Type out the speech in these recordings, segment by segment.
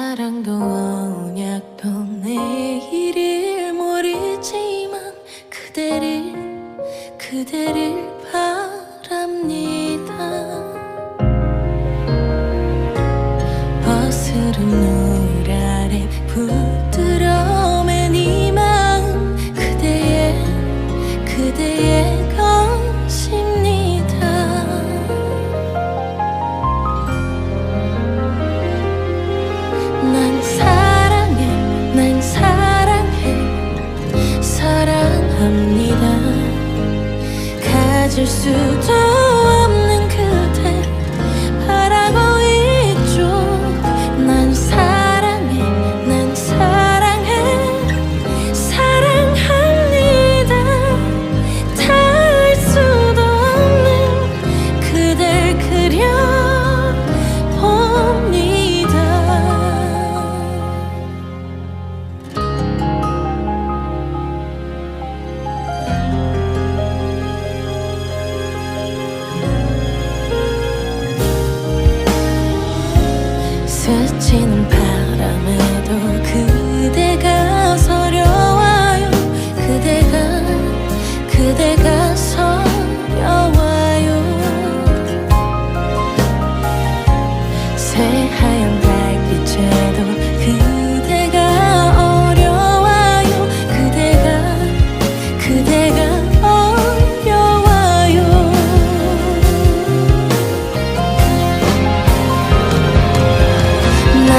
사랑도 언약도 내일을 모르지만 그대를 바랍니다. 어스름 노을 아래 부드러움의 네 마음 그대의 것입니다. 난 사랑합니다. 가질 수도 없는 그대 바라고 있죠. 난 사랑해 사랑합니다. 닿을 수도 없는 그댈 그려봅니다. 스치는 바람에도 그대가 서려와요. 그대가 서려와요. 새하얀 달빛에도 그대가 어려와요. 그대가 어려워요. 난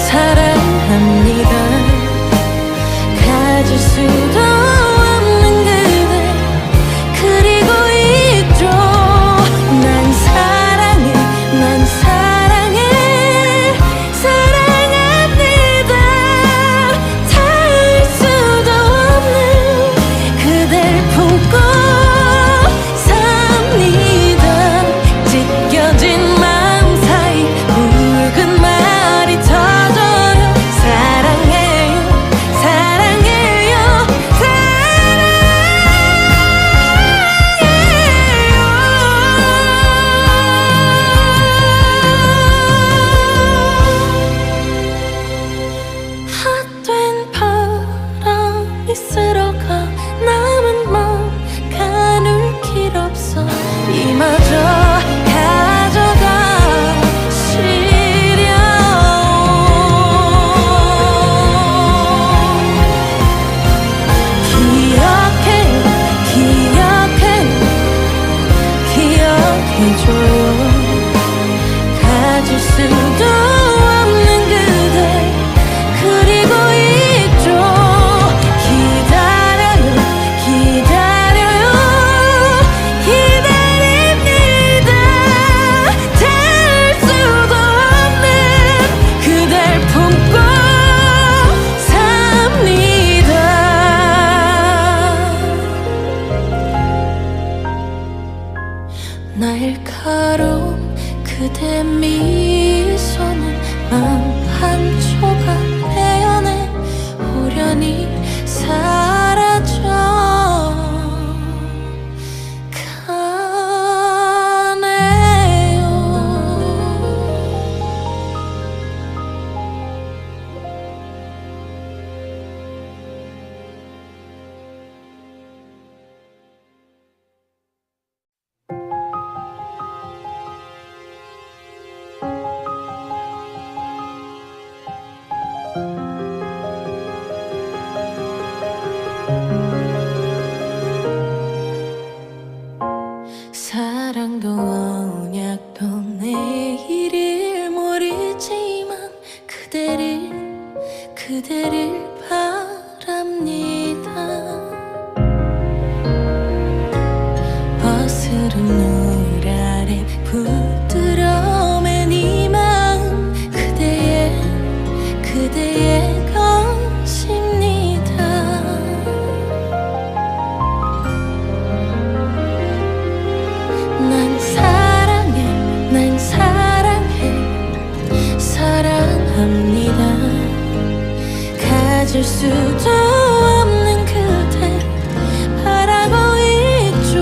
사랑합니다. 가질 수도 없는 그대 그리고 있죠. 난 사랑해 사랑합니다. 닿을 수도 없는 그댈 품고 삽니다. 찢겨진 마음 사이 붉은 말이 터져요. 사랑해요. 헛된 바람이 쓸어가 남은 마음 가눌 길 없어. 이마저 가져가 시려. 기억해줘요. 가질 수도 없는 그대 그리고 있죠. 기다려요. 기다립니다. 닿을 수도 없는 그댈 품고 삽니다. 날카로운 그대 미소는 마음 한초가 베어내 호련히 사라져 가네요. 사랑도 언약도 내일을 모르지만 그대를 바랍니다. 어스름 노을 아래 부드러움의 네 마음 그대의 것입니다. 난 사랑해 사랑합니다. 가질 수도 없는 그대 바라고 있죠.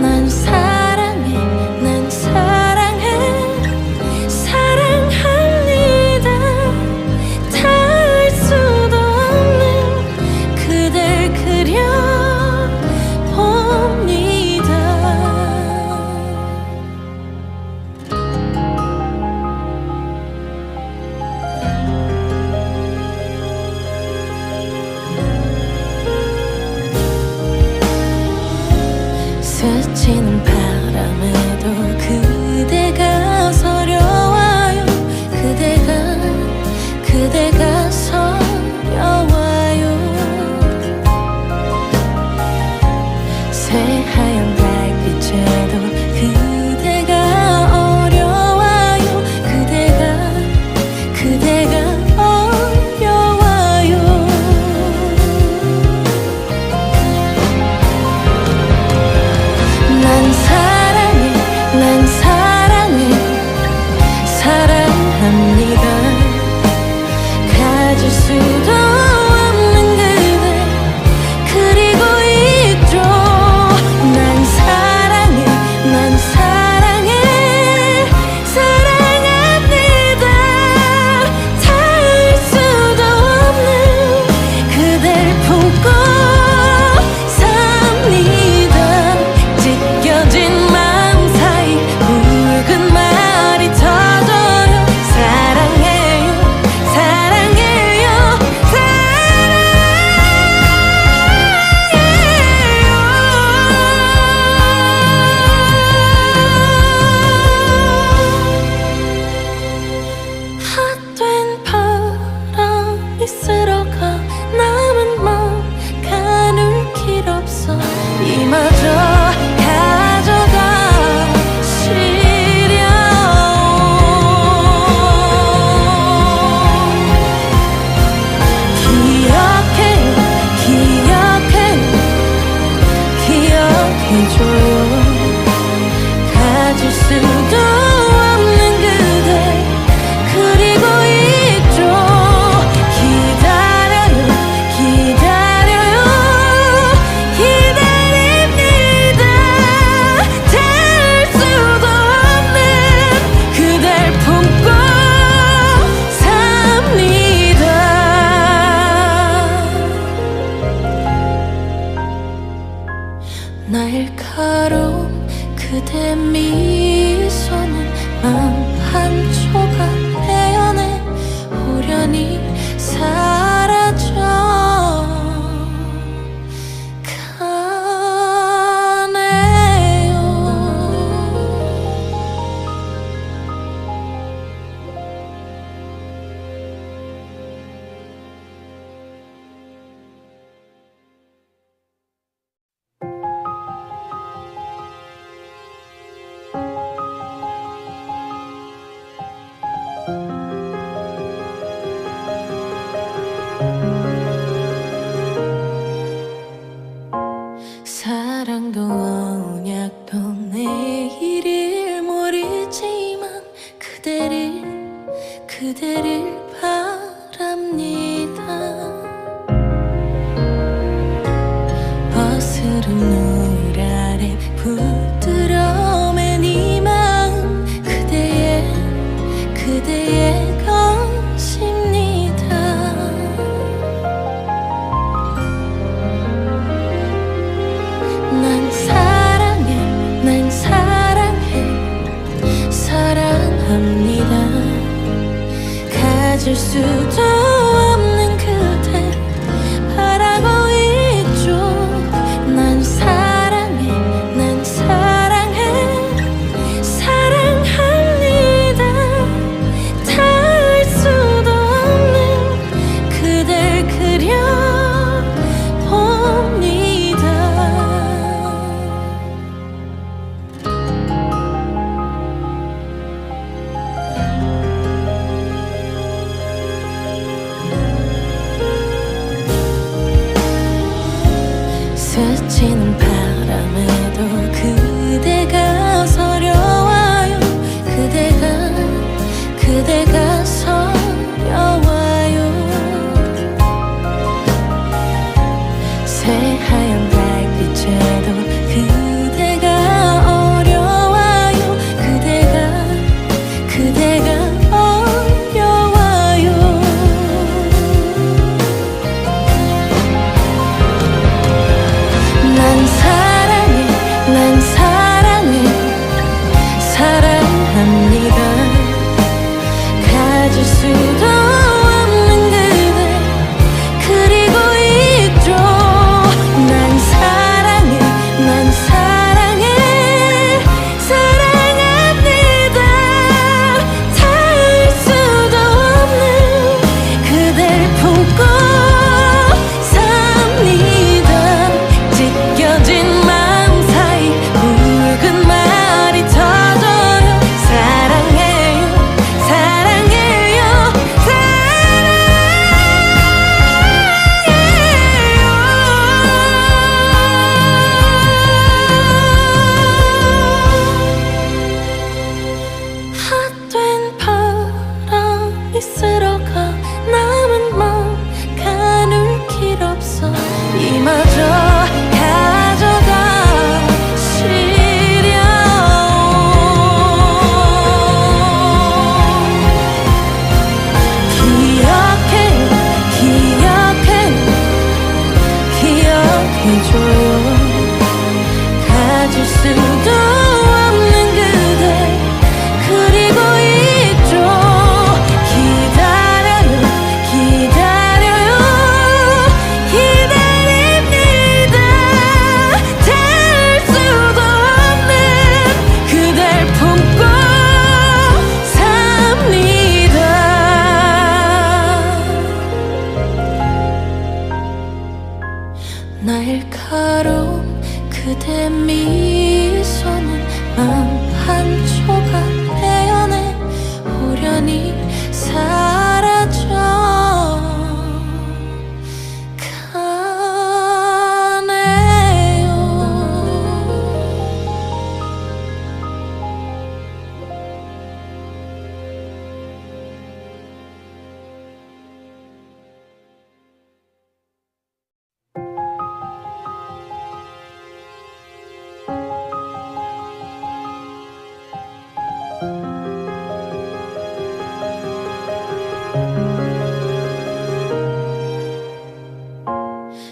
난 사랑해 수도 없는 그대 그리고 있죠. 기다려요 기다려요 기다립니다. 닿을 수도 없는 그댈 품고 삽니다. 날카로운 그대 미소는 마음 한쪽아 베어내 호련히 사라져 가네요. 사랑도 언약도 내일을 모르지만 그대를 바랍니다. 어스름 노을 아래 부드러움의 네 마음 그대의 것입니다. 난 사랑합니다. 가질 수도 없는 그대 바라고 있죠. 난 사랑해 사랑합니다. 닿을 수도 없는 그댈 그려봅니다.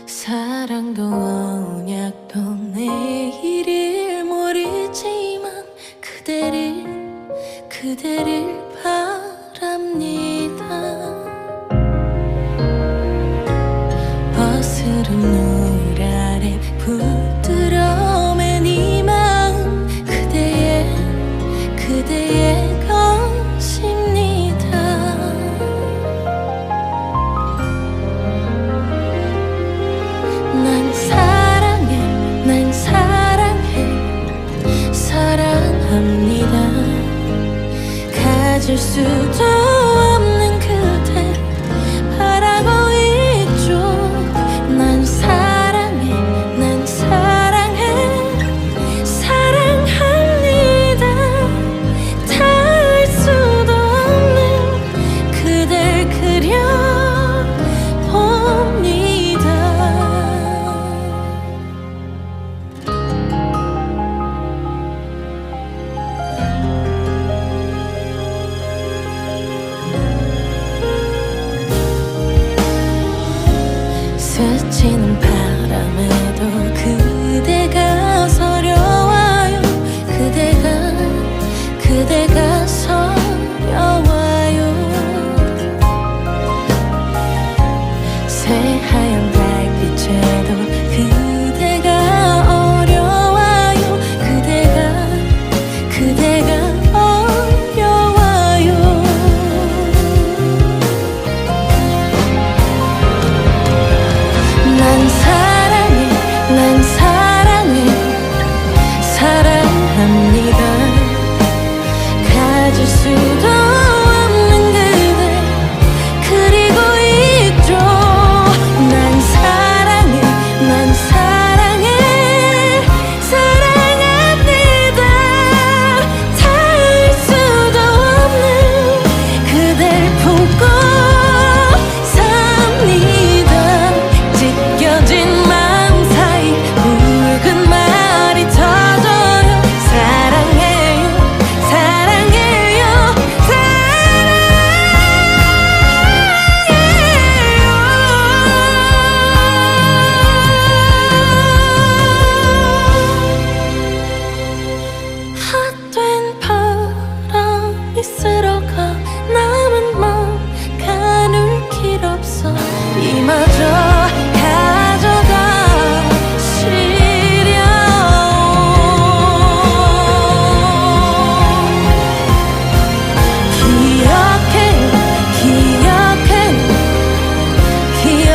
사랑도 언약도 내일을 모르지만 그대를 바랍니다. 어스름 노을 아래 부드러움의 네 마음 그대의 것입니다. 난 사랑합니다. 가질 수도 없는 그대 바라고 있죠. 난 사랑해 사랑합니다. 닿을 수도 없는 그댈 그려봅니다. 스치는 바람에도 그대가 서려와요. 그대가 서려와요. 새하얀 달빛에도 그대가 어려와요. 그대가 어려와요. 난 사랑합니다. 가질 수도 없는 그대 그리고 있죠. 난 사랑해 사랑합니다. 닿을 수도 없는 그댈 품고 삽니다. 찢겨진 마음 사이 붉은 말이 터져요. 사랑해요. 헛된 바람이 쓸어가 남은 맘 가눌 길 없어. 이마저 가져가시려.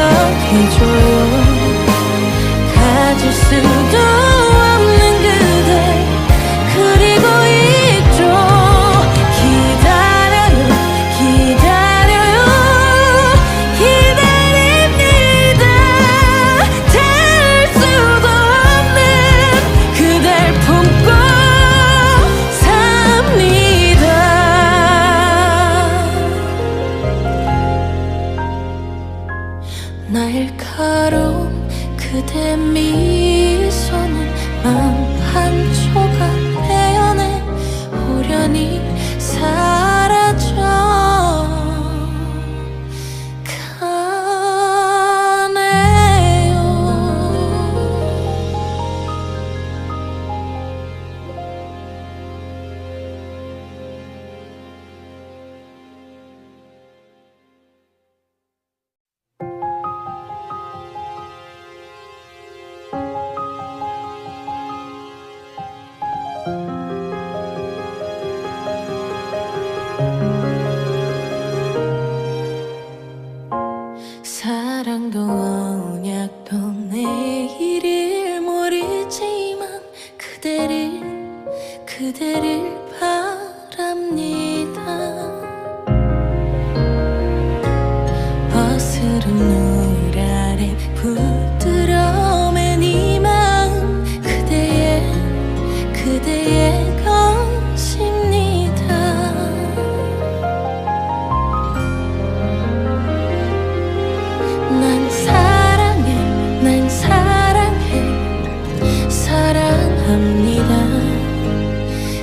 기억해줘요. 가질 수도 없는 그대 그리고 있죠. 기다려요. 기다립니다. 닿을 수도 없는 그댈 품고 삽니다. 날카로운 그대 미소는 맘 한 조각 떼어내 호련히 사라져 가네요. 사랑도 언약도 내일을 모르지만 그대를 바랍니다. 어스름 노을 아래 부드러움의 네 마음 그대의 것입니다. 난 사랑해 사랑합니다.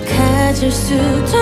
가질 수도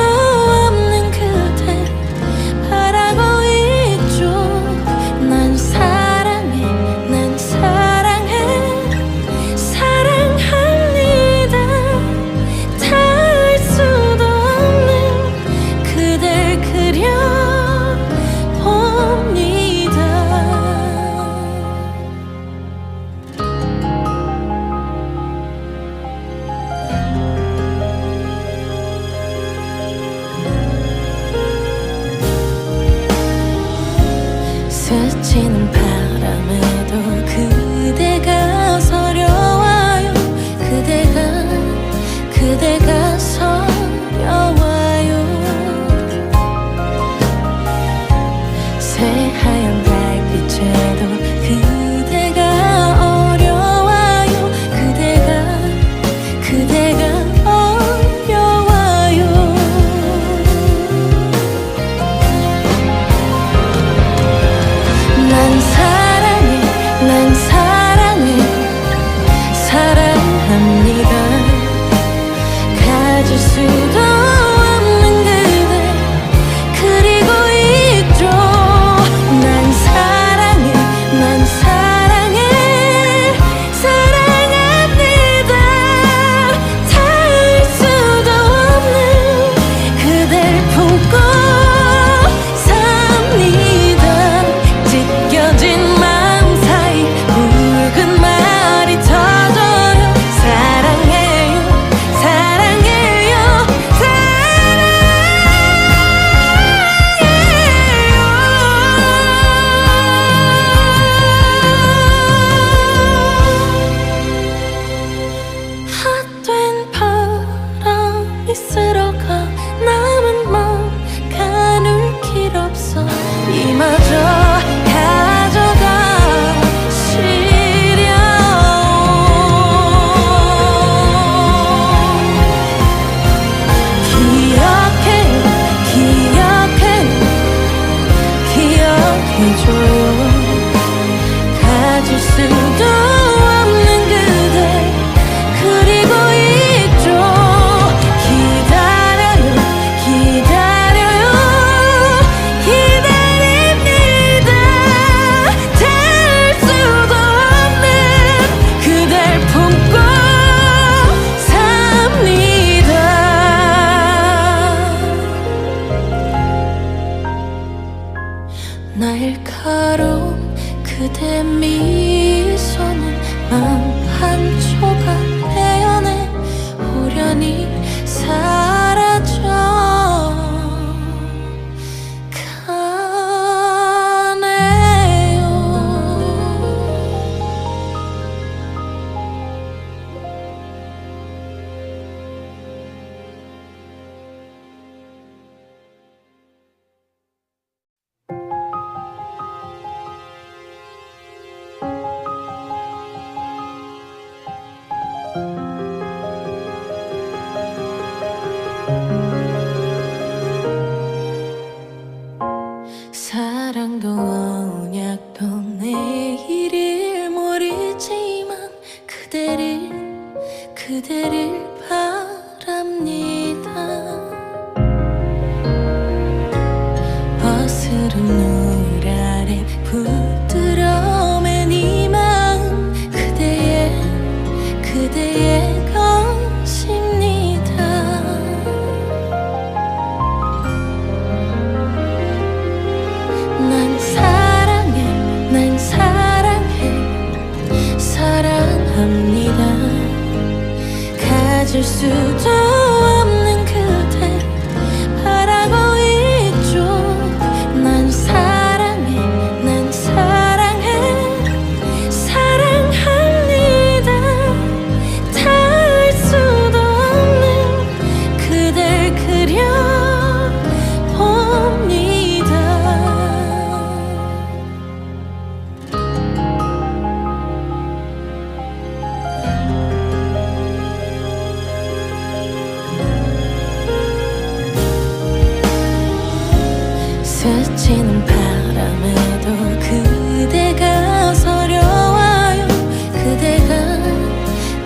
스치는 바람에도 그대가 서려와요.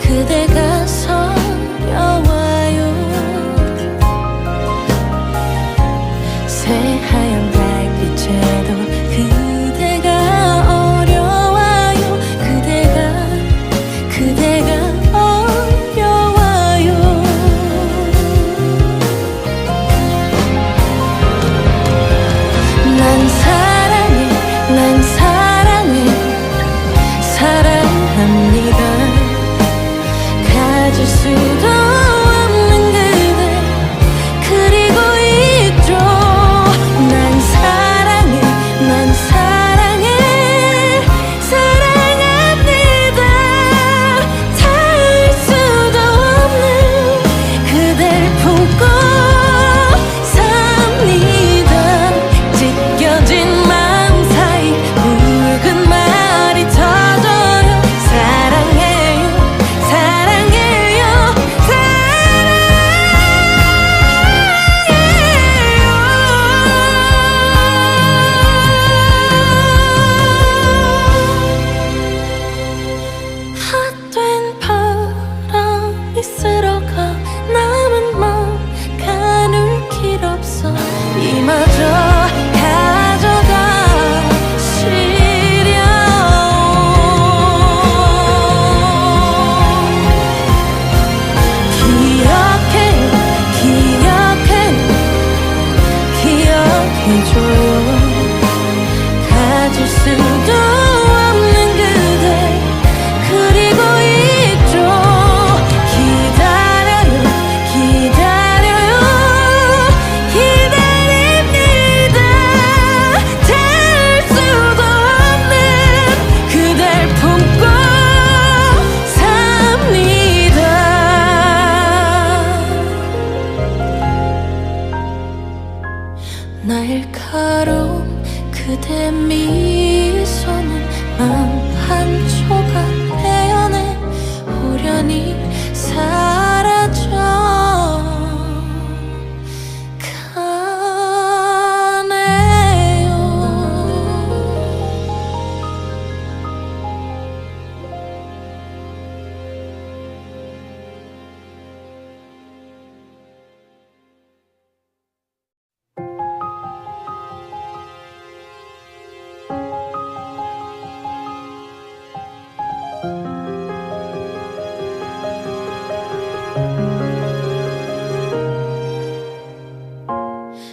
그대가 서려와요. 새하얀 달빛에도 그대가 어려와요. 그대가 어려워요. 난 사랑해 사랑합니다. 가질 수도 없는 그대 그리고 있죠. 난 사랑해 사랑합니다. 닿을 수도 없는 그댈 품고 삽니다. 찢겨진 마음 사이 붉은 말이 터져요. 사랑해요 헛된 바람이 쓸어가 남은 마음 가눌 길 없어. 이마저 가져가 시려. 기억해줘요. 가질 수도 없는 그대 그리고 있죠. 기다립니다. 닿을 수도 없는 그댈 품고 삽니다. 날카로운 그대 미소는 마음 한 조각 베어내 호련히 사라져 가네요.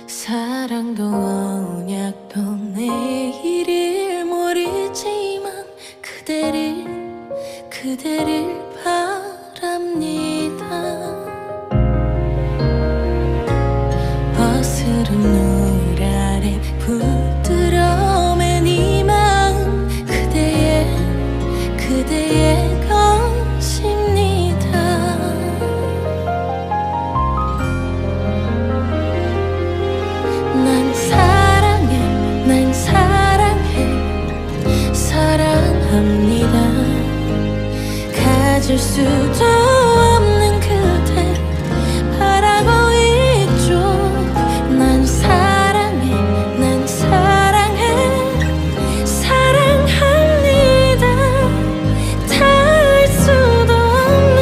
사랑도 언약도 내일을 모르지만 그대를 바랍니다. 어스름 노을 아래 부드러움엔 이 마음 그대의 것입니다. 난 사랑해 사랑합니다. 가질 수도 없는 그대 바라고 있죠. 난 사랑해 사랑합니다. 닿을 수도 없는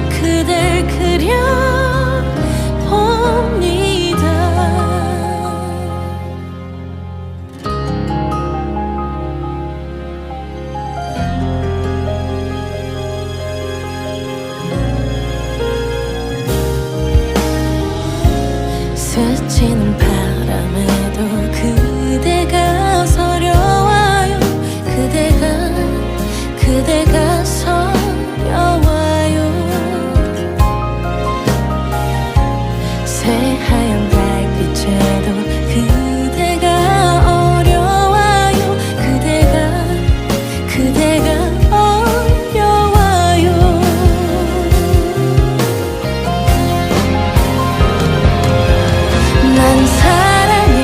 그댈 그려봅니다. 스치는 바람에도 그대가 서려와요. 그대가 서려와요. 새하얀 달빛에도 그대가 어려와요. 그대가 어려워요. 난 사랑해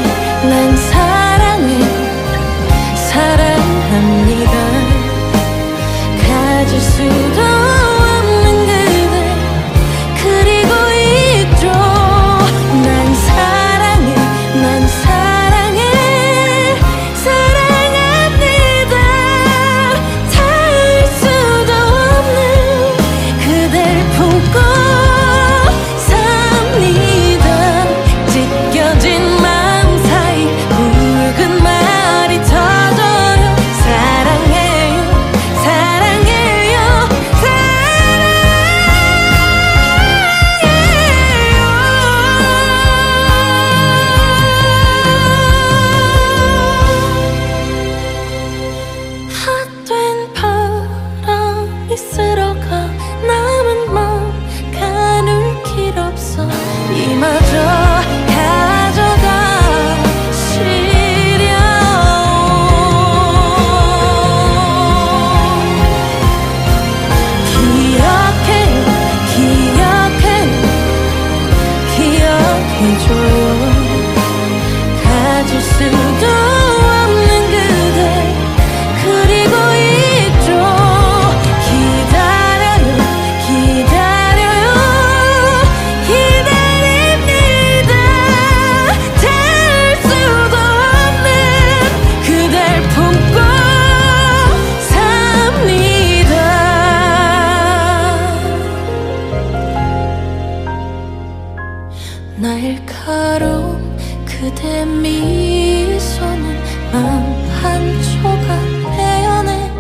그대 미소는 맘 한 조각 베어내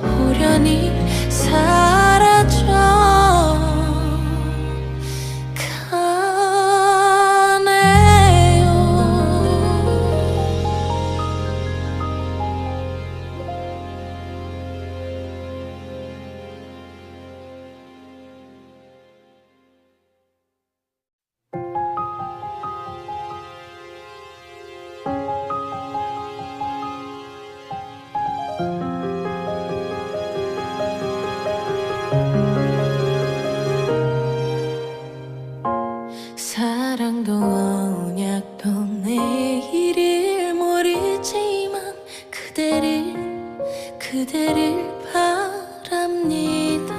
호련히 사라져 가네요. 사랑도 언약도 내일을 모르지만 그대를 바랍니다.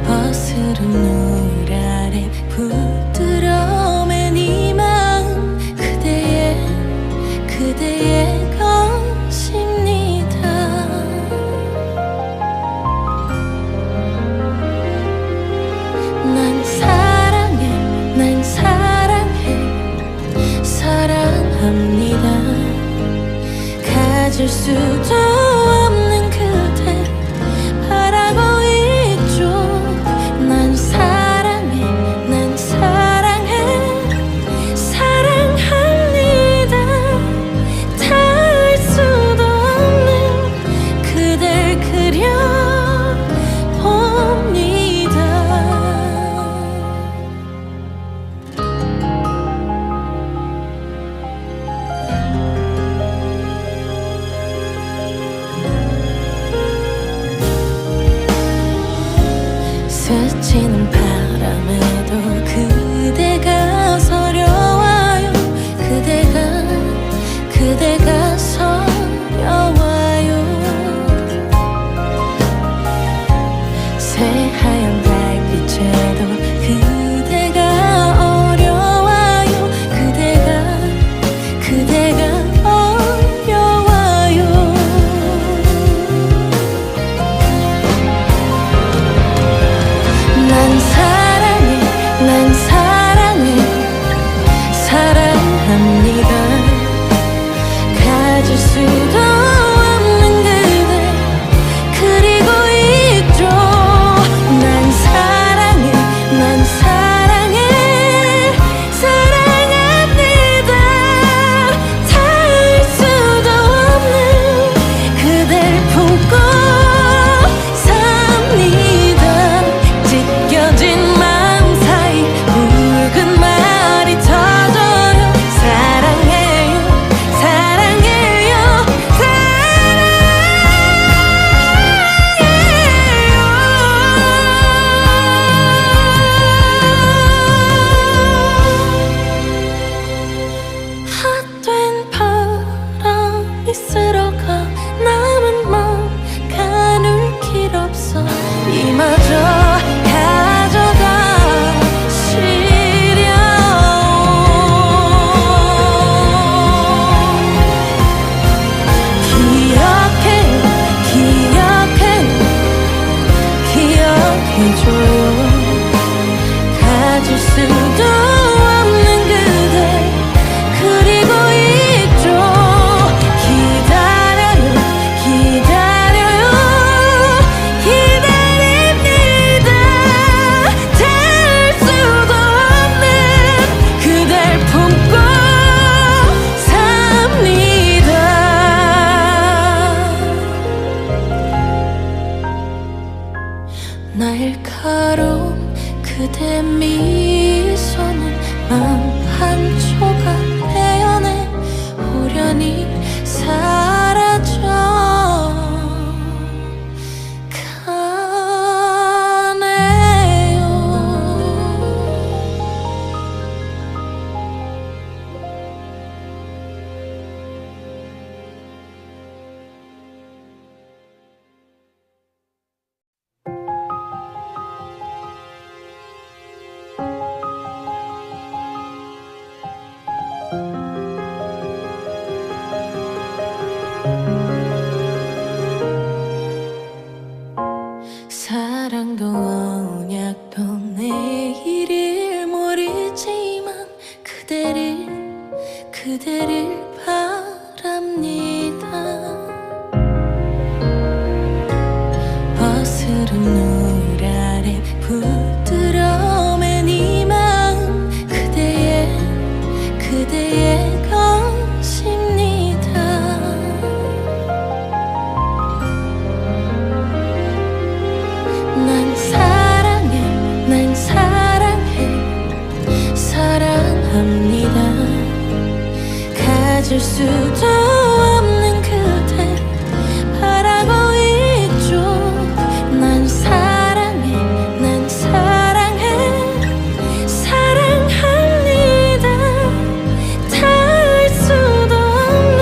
어스름 노을 아래 부드러운 이 마음 그대의 것입니다. 난 사랑합니다. 가질 수도 없는 그대 바라고 있죠. 난 사랑합니다. 닿을 수도 없는 그댈 그려봅니다. 스치는 바람에도 그대가 서려와요. 그대가 서려와요. 새하얀 달빛에도 그대가 어려와요. 그대가 어려워요. 난 사랑합니다. 가질 수도 없는 그대 그리고 있죠. 난 사랑합니다. 닿을 수도 없는 그댈 품고 삽니다. 찢겨진 마음 사이 붉은 말이 터져요. 사랑해요. 헛된 바람이 쓸어가 남은 맘 가눌 길 없어. 이마저 가져가시려. 기억해줘요. 가질 수도 없는 그대 그리고 있죠. 기다려요. 기다립니다. 닿을 수도 없는 그댈 품고 삽니다. 날카로운 그대 미소는 맘 한 조각 베어내 호련히 사라져 가네요. 그대를 바랍니다. 어스름 노을 아래 부드러운 이 마음 그대의 것입니다. 난 사랑해 사랑합니다. 가질 수도 없는 그댈 바라고 있죠. 난 사랑해 사랑합니다. 닿을 수도 없는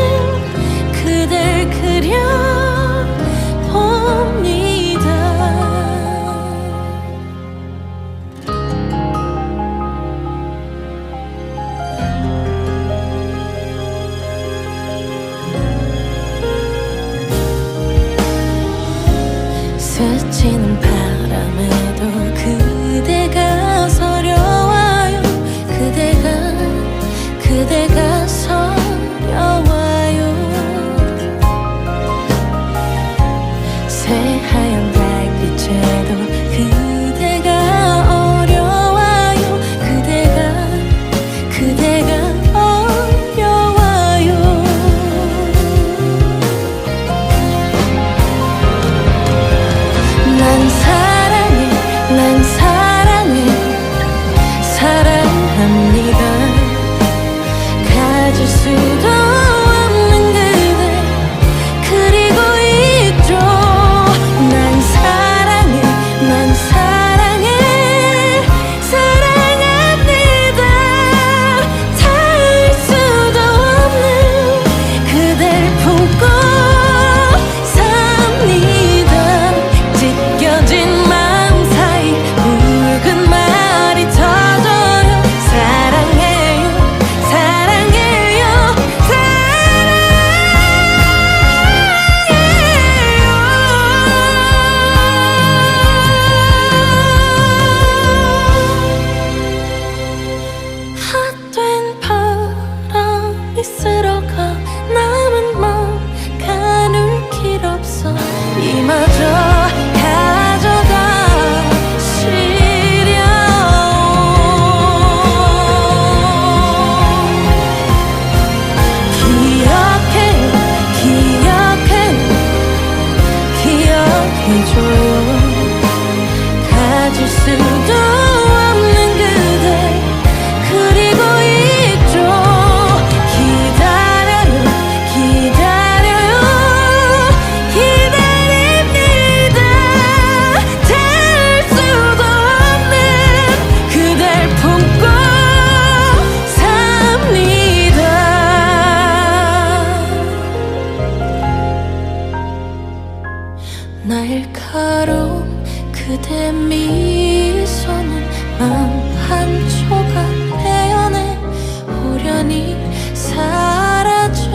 그댈 그려봅니다. 스치는 바람에도 그대가 서려와요. 그대가 서려와요. 새하얀 달빛에도 그대가 어려와요. 그대가 어려워요. 난 사랑해 사랑합니다. 가질 수도 없는 그대 그리고 있죠. 난 사랑해 사랑합니다. 닿을 수도 없는 그댈 품고 삽니다. 찢겨진 마음 사이 붉은 말이 터져요. 사랑해요 헛된 바람이 쓸어가 남은 마음 가눌 길 없어. 이마저 기억해줘요. 가질 수도 없는 그대 그리고 있죠. 기다립니다. 닿을 수도 없는 그댈 품고 삽니다. 날카로운 그대 미소는 마음 한 조각 베어내 호련히 사라져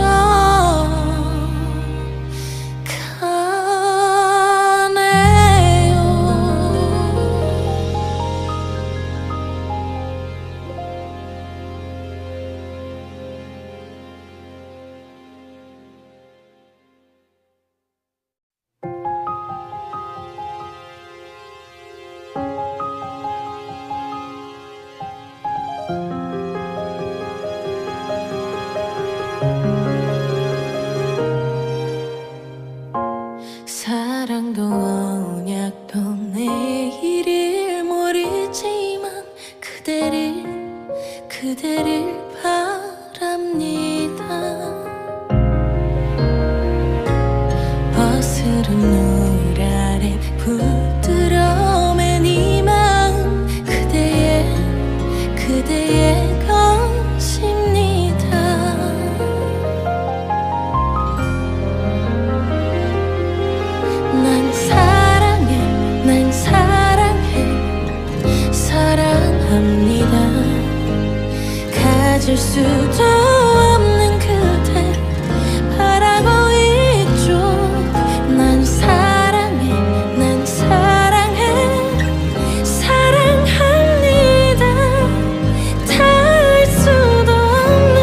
가네요. 사랑도 언약도 내일을 모르지만 그대를 바랍니다. 어스름 노을 아래 부드러운 이 마음 그대의 것입니다. 난 사랑해 사랑합니다. 가질 수도 없는 그댈 바라고 있죠. 난 사랑해 사랑합니다. 닿을 수도 없는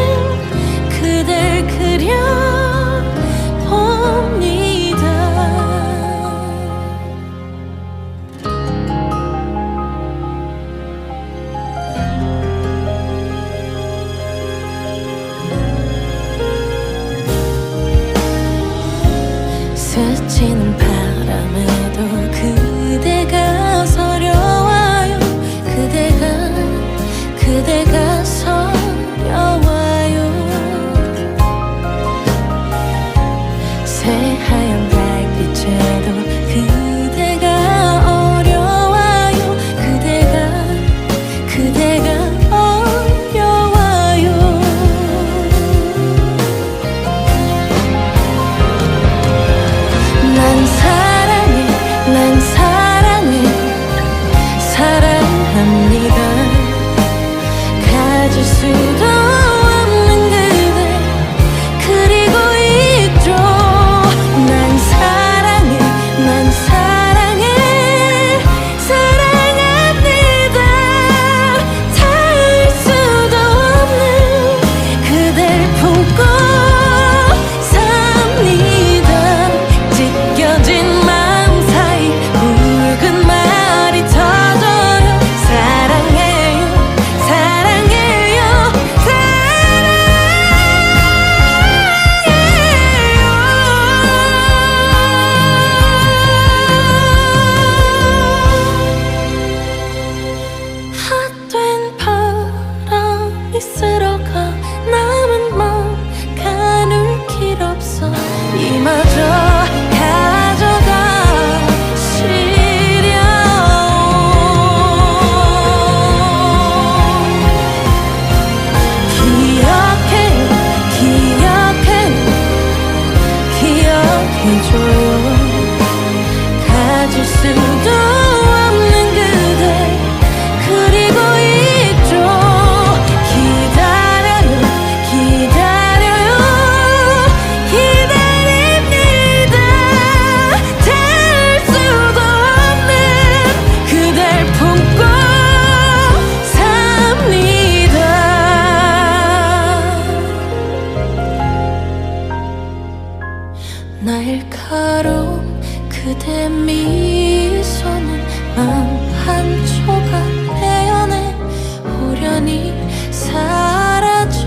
영원히 사라져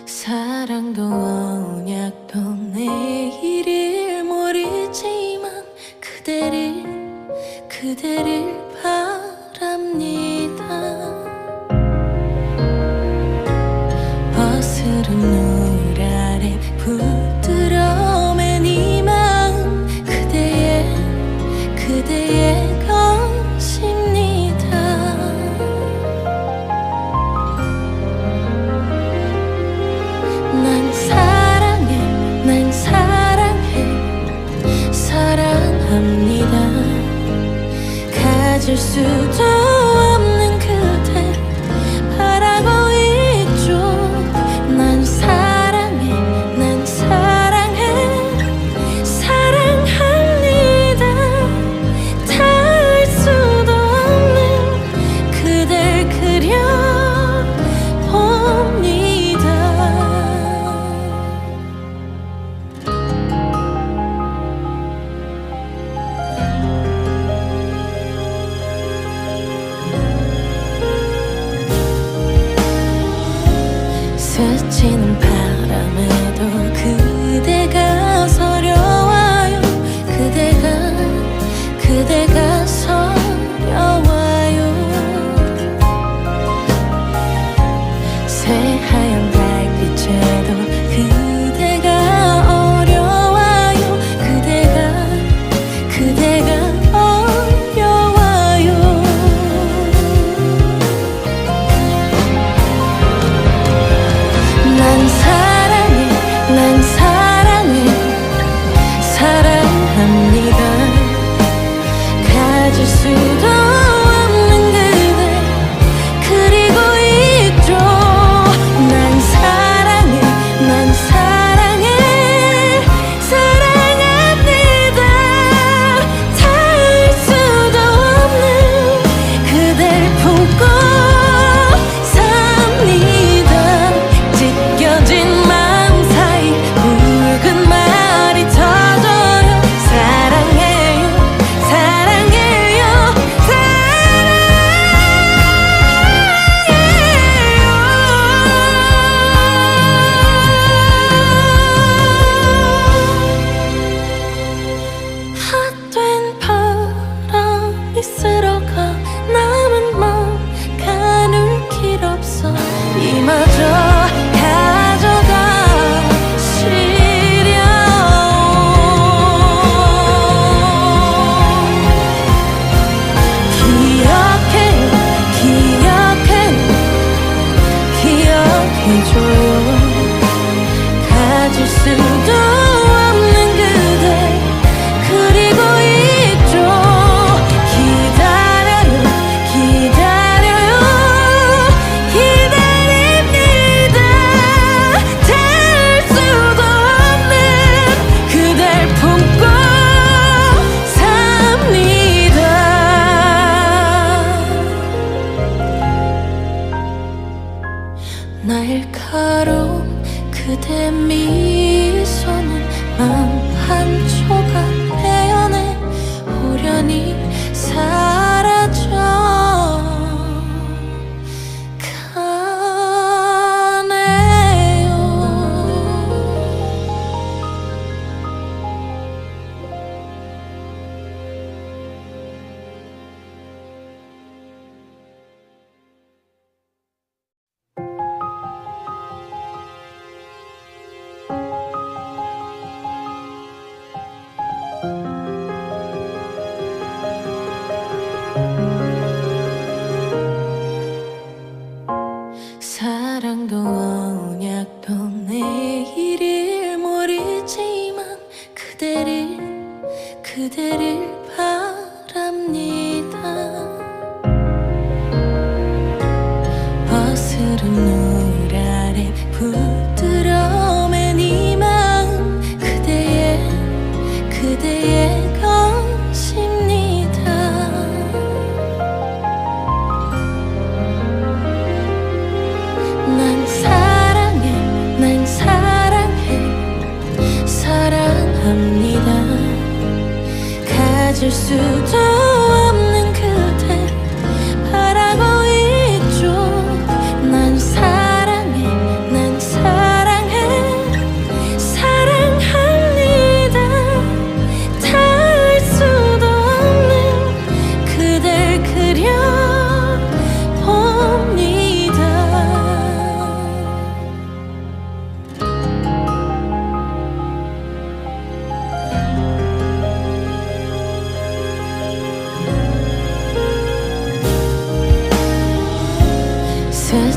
사랑도 언약도 내일을 모르지만 그대를 바랍니다. 어스름 노을 아래 부드러운 이 마음 그대의 것입니다. 난 사랑합니다. 가질 수도 없는 그댈 바라고 있죠. 난 사랑합니다. 닿을 수도 없는 그댈 그려봅니다.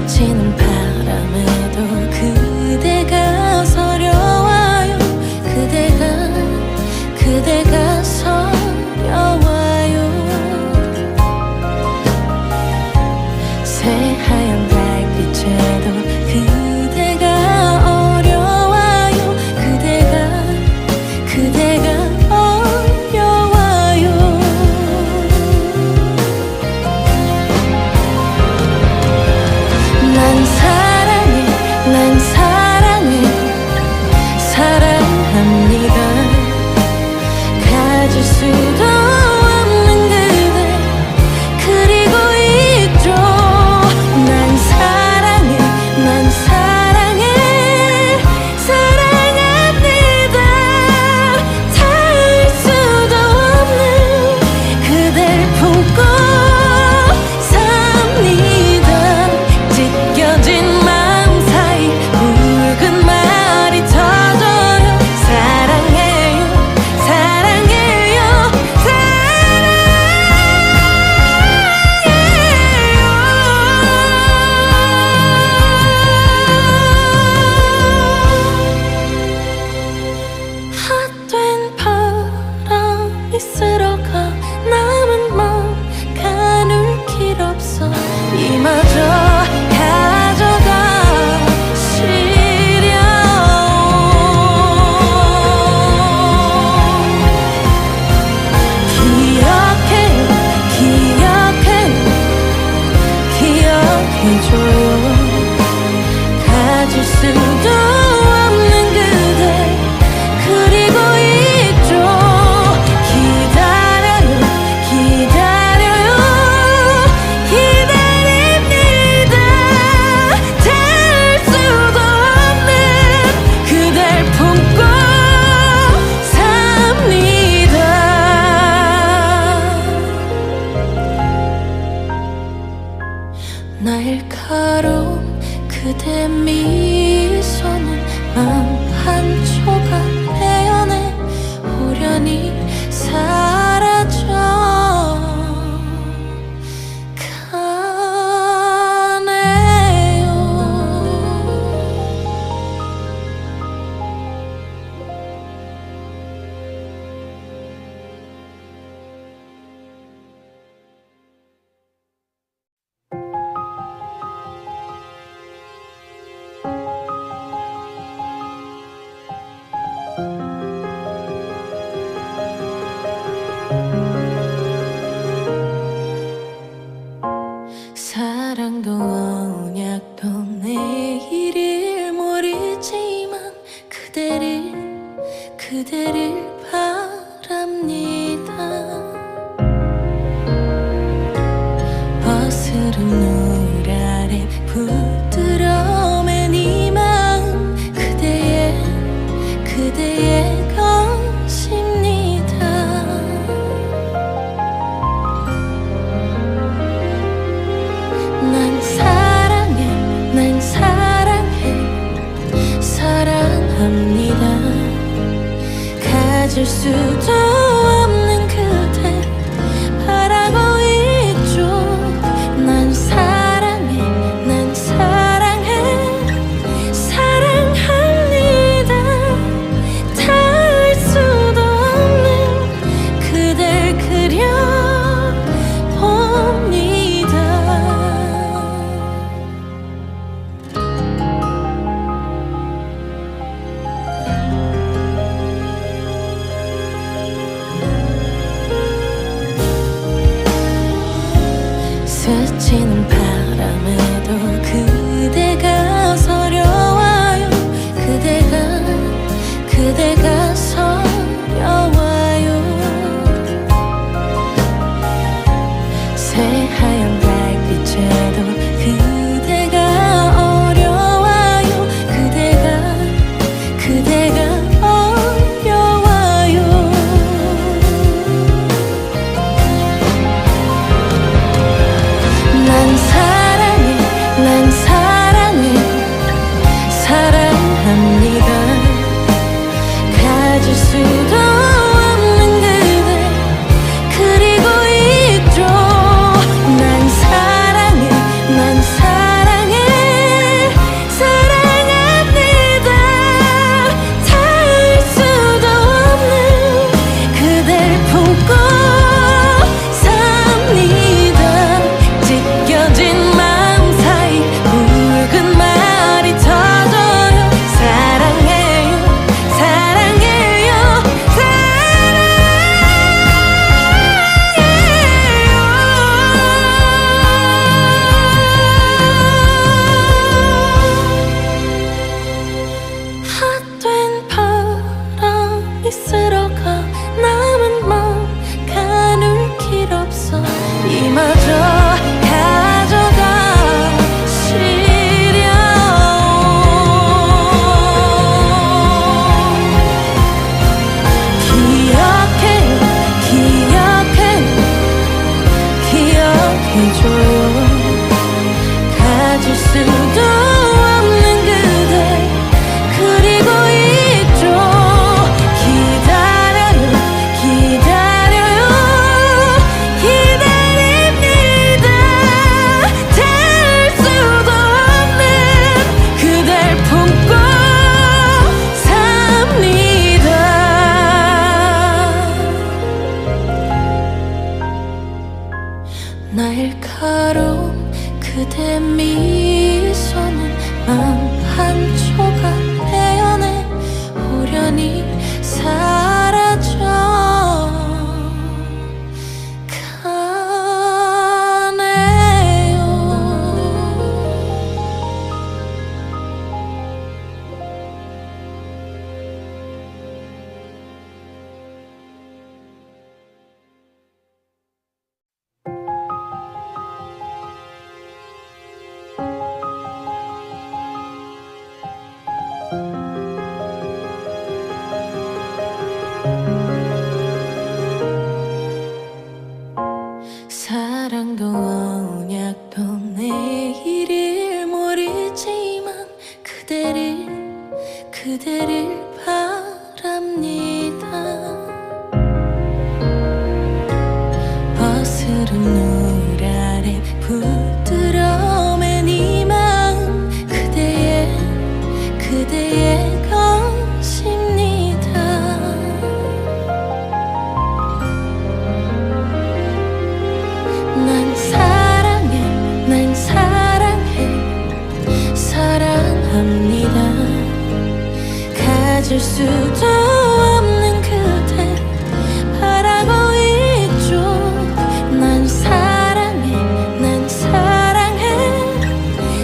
스치는 바람에도 그대가 서려와요. 그대가 서려와요. 새하얀 달빛에도 그대가 어려와요. 그대가 어려워요. 난 사랑해 사랑합니다. 가질 수도 없는 그대 그리고 있죠. 난 사랑해 사랑합니다. 닿을 수도 없는 그댈 품고 삽니다. 찢겨진 마음 사이 붉은 말이 터져요. 사랑해요 헛된 바람이 쓸어가 남은 마음 가눌 길 없어. 이마저 가져가 시려. 기억해줘요. 가질 수도 없는 그대 그리고 있죠. 기다립니다. 닿을 수도 없는 그댈 품고 삽니다. 날카로운 그대 미소는 맘 한 조각 베어내 호련히 사라져 가네요. 사랑도 언약도 내일을 모르지만 그대를 바랍니다. 어스름 노을 아래 부드러움엔 이 마음 그대의 것입니다. 난 사랑해 사랑합니다. 가질 수도 없는 그대 바라고 있죠. 난 사랑해 사랑합니다. 닿을 수도 없는 그댈 그려봅니다. 스치는 바람에도 그대가 서려와요. 그대가 서려와요. 새하얀 달빛에도 그대가 어려와요. 그대가 어려워요. 난 사랑해 사랑합니다. 가질 수도 없는 그대 그리고 있죠. 난 날카로운 그대 미소는 맘 한조각 베어내 호련히 사라져 가네요. 사랑도 언약도 내일을 모르지만 그대를 바랍니다. 어스름 노을 아래 부드러운 이 마음 그대의 것입니다. 난 사랑합니다. 가질 수도 없는 그대 바라고 있죠. 난 사랑해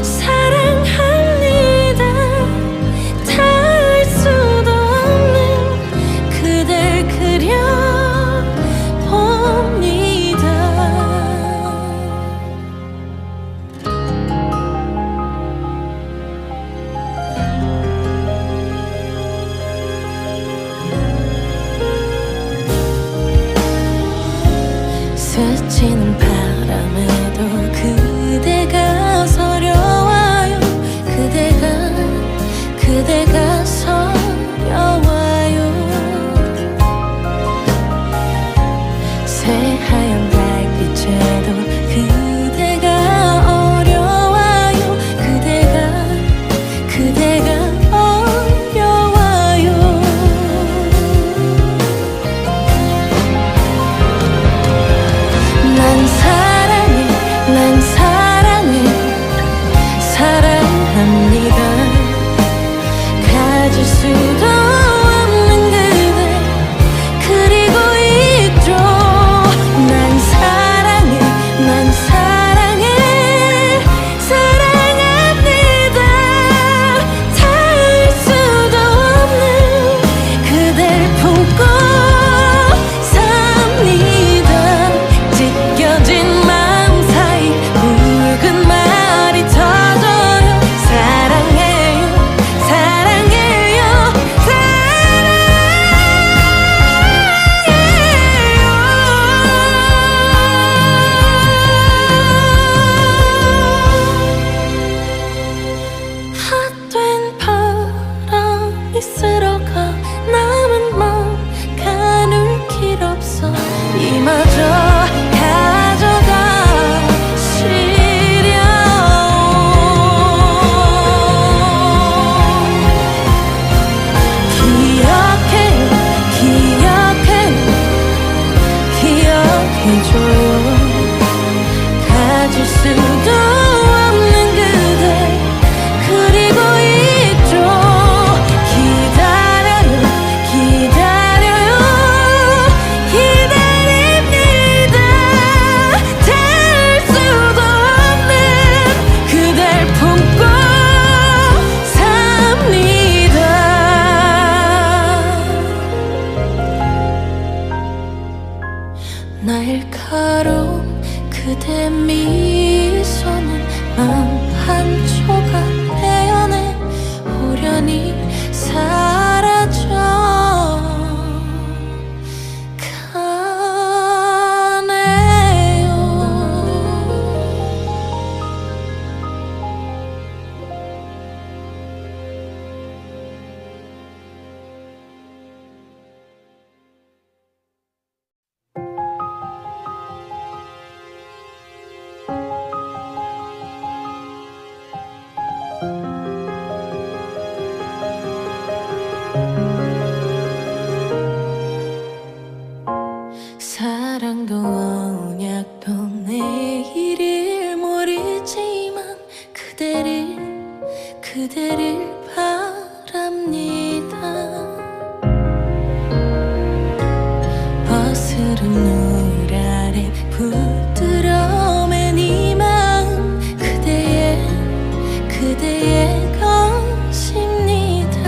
사랑합니다. 닿을 수도 없는 그댈 그려봅니다. 스치는 바람에도 그대가 서려와요. 그대가 서려와요. 새하얀 달빛에도 그대가 어려와요. 그대가 어려워요. 난 사랑해 사랑합니다. 가질 수도 없는 그대 그리고 있죠. 난 사랑해 사랑합니다. 닿을 수도 없는 그댈 품고 삽니다. 찢겨진 마음 사이 붉은 말이 터져요. 사랑해요 헛된 바람이 쓸어가 남은 맘 가눌 길 없어. 이마저 가져가시려. 기억해줘요. 가질 수도 없는 그대 그리고 있죠. 기다려요 기다립니다. 닿을 수도 없는 그댈 품고 삽니다. 날카로운 그대 미소는 맘 한조각 베어내 호련히 사라져 가네요. 그대를 바랍니다. 어스름 노을 아래 부드러움의 네 마음 그대의 것입니다.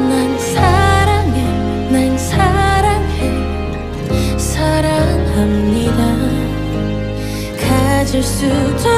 난 사랑해 사랑합니다. 가질 수도